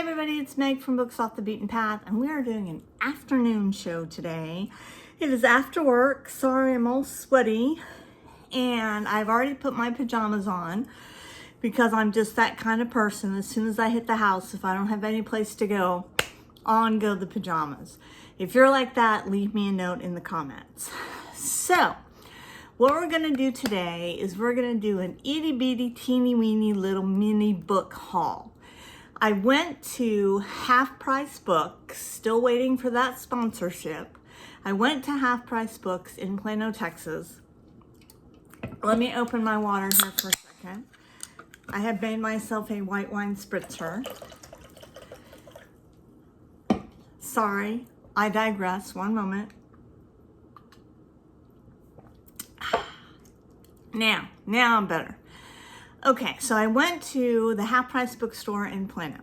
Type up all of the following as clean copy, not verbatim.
Hi everybody, it's Meg from Books Off the Beaten Path, and we are doing an afternoon show today. It is after work. Sorry, I'm all sweaty, and I've already put my pajamas on because I'm just that kind of person. As soon as I hit the house, if I don't have any place to go, on go the pajamas. If you're like that, leave me a note in the comments. So, what we're going to do today is we're going to do an itty bitty teeny weeny little mini book haul. I went to Half Price Books, still waiting for that sponsorship. I went to Half Price Books in Plano, Texas. Let me open my water here for a second. I have made myself a white wine spritzer. Sorry, I digress. One moment. Now I'm better. Okay, so I went to the Half Price bookstore in Plano,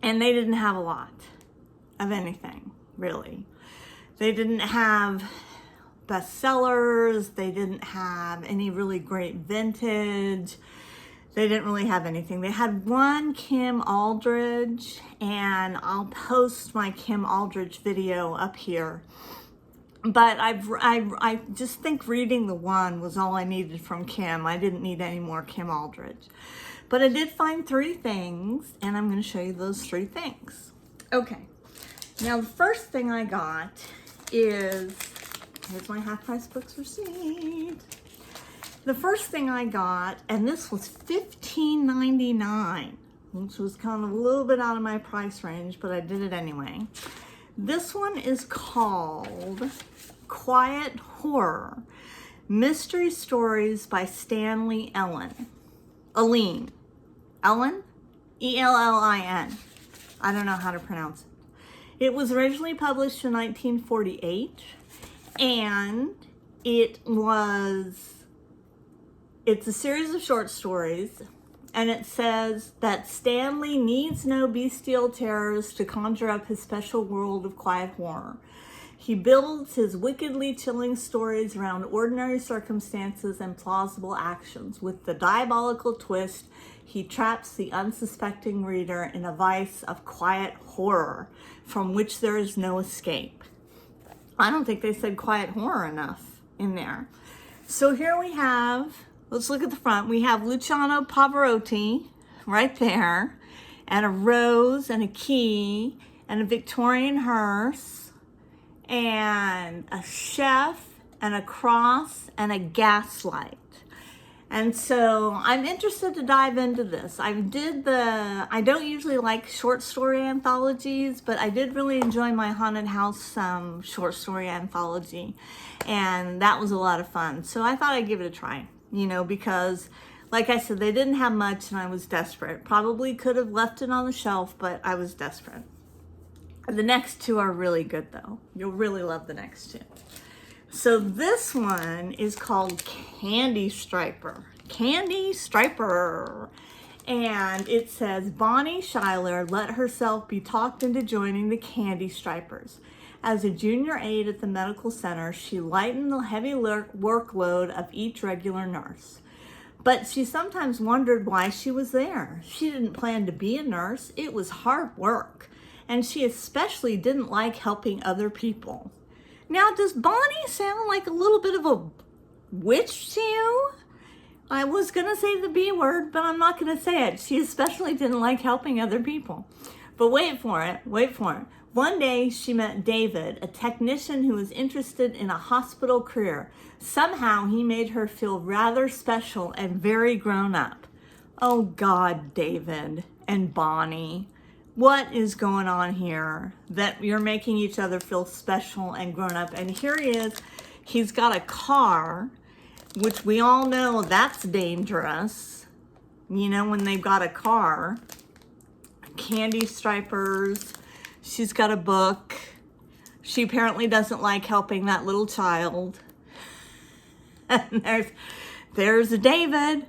and they didn't have a lot of anything, really. They didn't have bestsellers. They didn't have any really great vintage. They didn't really have anything. They had one Kim Aldridge, and I'll post my Kim Aldridge video up here. But I just think reading the one was all I needed from Kim. I didn't need any more Kim Aldridge. But I did find 3 things, and I'm going to show you those 3 things. Okay. Now, the first thing I got is, here's my Half Price Books receipt. The first thing I got, and this was $15.99, which was kind of a little bit out of my price range, but I did it anyway. This one is called Quiet Horror, Mystery Stories by Stanley Ellin. Ellin? E-L-L-I-N. I don't know how to pronounce it. It was originally published in 1948, and it's a series of short stories. And it says that Stanley needs no bestial terrors to conjure up his special world of quiet horror. He builds his wickedly chilling stories around ordinary circumstances and plausible actions. With the diabolical twist, he traps the unsuspecting reader in a vice of quiet horror from which there is no escape. I don't think they said quiet horror enough in there. So here we have... Let's look at the front. We have Luciano Pavarotti right there, and a rose and a key and a Victorian hearse and a chef and a cross and a gaslight. And so I'm interested to dive into this. I don't usually like short story anthologies, but I did really enjoy my Haunted House short story anthology, and that was a lot of fun. So I thought I'd give it a try. You know, because, like I said, they didn't have much and I was desperate. Probably could have left it on the shelf, but I was desperate. The next 2 are really good, though. You'll really love the next 2. So this one is called Candy Striper. Candy Striper. And it says, Bonnie Schuyler let herself be talked into joining the Candy Stripers. As a junior aide at the medical center, she lightened the heavy workload of each regular nurse. But she sometimes wondered why she was there. She didn't plan to be a nurse. It was hard work. And she especially didn't like helping other people. Now, does Bonnie sound like a little bit of a witch to you? I was going to say the B word, but I'm not going to say it. She especially didn't like helping other people. But wait for it. One day, she met David, a technician who was interested in a hospital career. Somehow, he made her feel rather special and very grown up. Oh God, David and Bonnie, what is going on here that you're making each other feel special and grown up? And here he is. He's got a car, which we all know that's dangerous. You know, when they've got a car. Candy Stripers. She's got a book. She apparently doesn't like helping that little child. And there's David.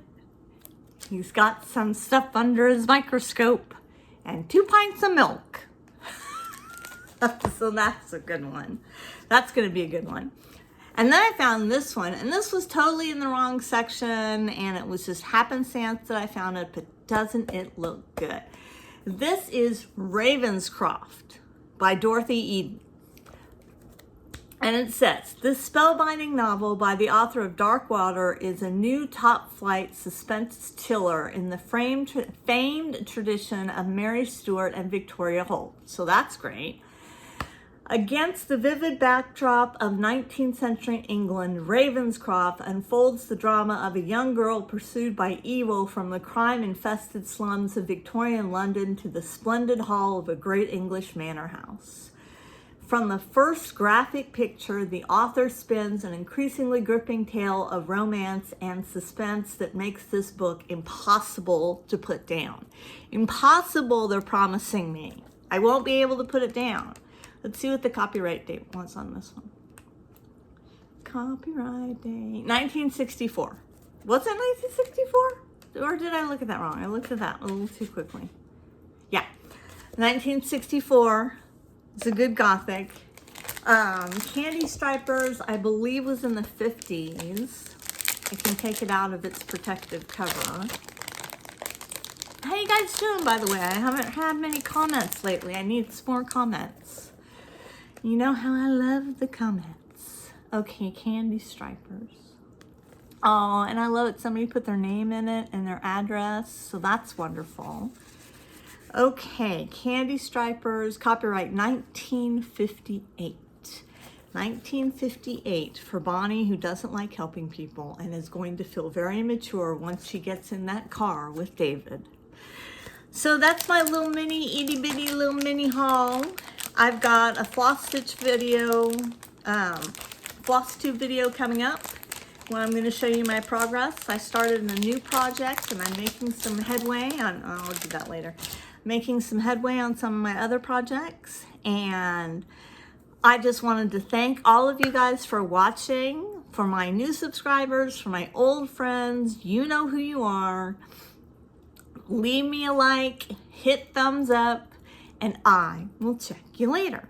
He's got some stuff under his microscope and 2 pints of milk. So that's a good one. That's going to be a good one. And then I found this one, and this was totally in the wrong section, and it was just happenstance that I found it, but doesn't it look good? This is Ravenscroft by Dorothy Eden. And it says, this spellbinding novel by the author of Darkwater is a new top-flight suspense thriller in the famed tradition of Mary Stuart and Victoria Holt. So that's great. Against the vivid backdrop of 19th century England, Ravenscroft unfolds the drama of a young girl pursued by evil from the crime-infested slums of Victorian London to the splendid hall of a great English manor house. From the first graphic picture, the author spins an increasingly gripping tale of romance and suspense that makes this book impossible to put down. Impossible, they're promising me. I won't be able to put it down. Let's see what the copyright date was on this one. Copyright date, 1964. Was it 1964? Or did I look at that wrong? I looked at that a little too quickly. Yeah, 1964. It's a good Gothic. Candy Stripers, I believe, was in the 50s. I can take it out of its protective cover. How you guys doing, by the way? I haven't had many comments lately. I need some more comments. You know how I love the comments. Okay, Candy Stripers. Oh, and I love it. Somebody put their name in it and their address, so that's wonderful. Okay, Candy Stripers, copyright 1958. 1958 for Bonnie, who doesn't like helping people and is going to feel very immature once she gets in that car with David. So that's my little mini, itty bitty little mini haul. I've got a floss stitch video, floss tube video coming up when I'm going to show you my progress. I started in a new project and I'm making some headway on, I'll do that later. Making some headway on some of my other projects, and I just wanted to thank all of you guys for watching, for my new subscribers, for my old friends. You know who you are. Leave me a like, hit thumbs up, and I will check you later.